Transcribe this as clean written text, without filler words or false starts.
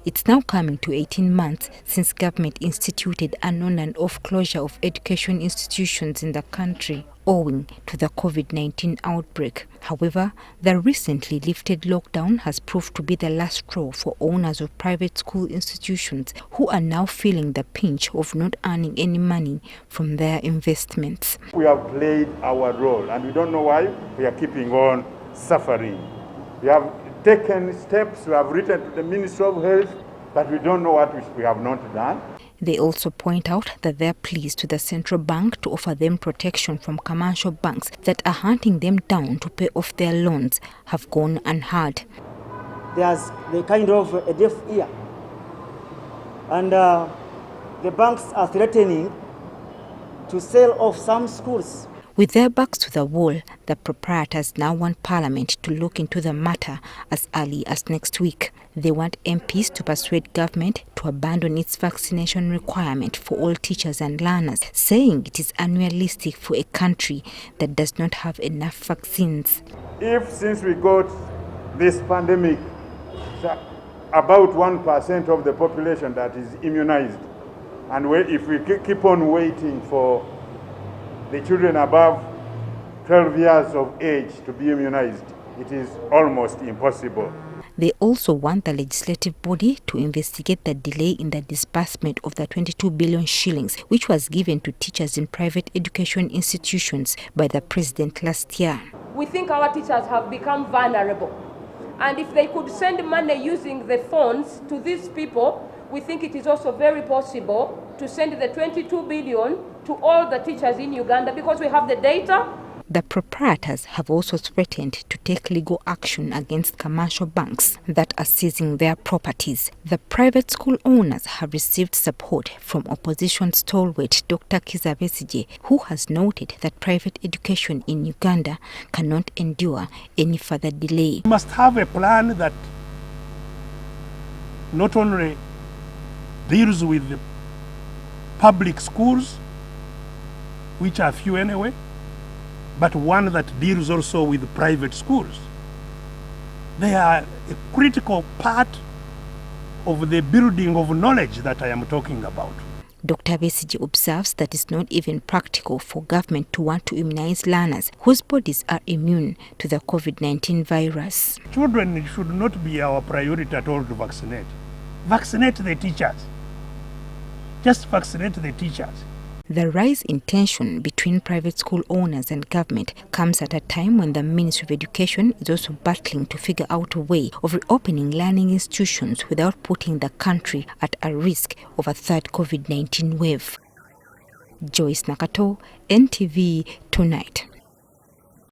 It's now coming to 18 months since government instituted an on and off closure of education institutions in the country owing to the COVID-19 outbreak. However, the recently lifted lockdown has proved to be the last straw for owners of private school institutions who are now feeling the pinch of not earning any money from their investments. We have played our role and we don't know why we are keeping on suffering. We have taken steps, we have written to the Ministry of Health, but we don't know what we have not done. They also point out that their pleas to the central bank to offer them protection from commercial banks that are hunting them down to pay off their loans have gone unheard. There's the kind of a deaf ear, and the banks are threatening to sell off some schools. With their backs to the wall, the proprietors now want Parliament to look into the matter as early as next week. They want MPs to persuade government to abandon its vaccination requirement for all teachers and learners, saying it is unrealistic for a country that does not have enough vaccines. If since we got this pandemic, about 1% of the population that is immunized, and if we keep on waiting for the children above 12 years of age to be immunized, it is almost impossible. They also want the legislative body to investigate the delay in the disbursement of the 22 billion shillings, which was given to teachers in private education institutions by the president last year. We think our teachers have become vulnerable. And if they could send money using the funds to these people, we think it is also very possible to send the 22 billion to all the teachers in Uganda because we have the data. The proprietors have also threatened to take legal action against commercial banks that are seizing their properties. The private school owners have received support from opposition stalwart Dr. Kizza Besigye, who has noted that private education in Uganda cannot endure any further delay. We must have a plan that not only deals with the public schools, which are few anyway, but one that deals also with private schools. They are a critical part of the building of knowledge that I am talking about. Dr. Besigye observes that it's not even practical for government to want to immunize learners whose bodies are immune to the COVID-19 virus. Children should not be our priority at all to vaccinate. Vaccinate the teachers. Just vaccinate the teachers. The rise in tension between private school owners and government comes at a time when the Ministry of Education is also battling to figure out a way of reopening learning institutions without putting the country at a risk of a third COVID-19 wave. Joyce Nakato, NTV Tonight.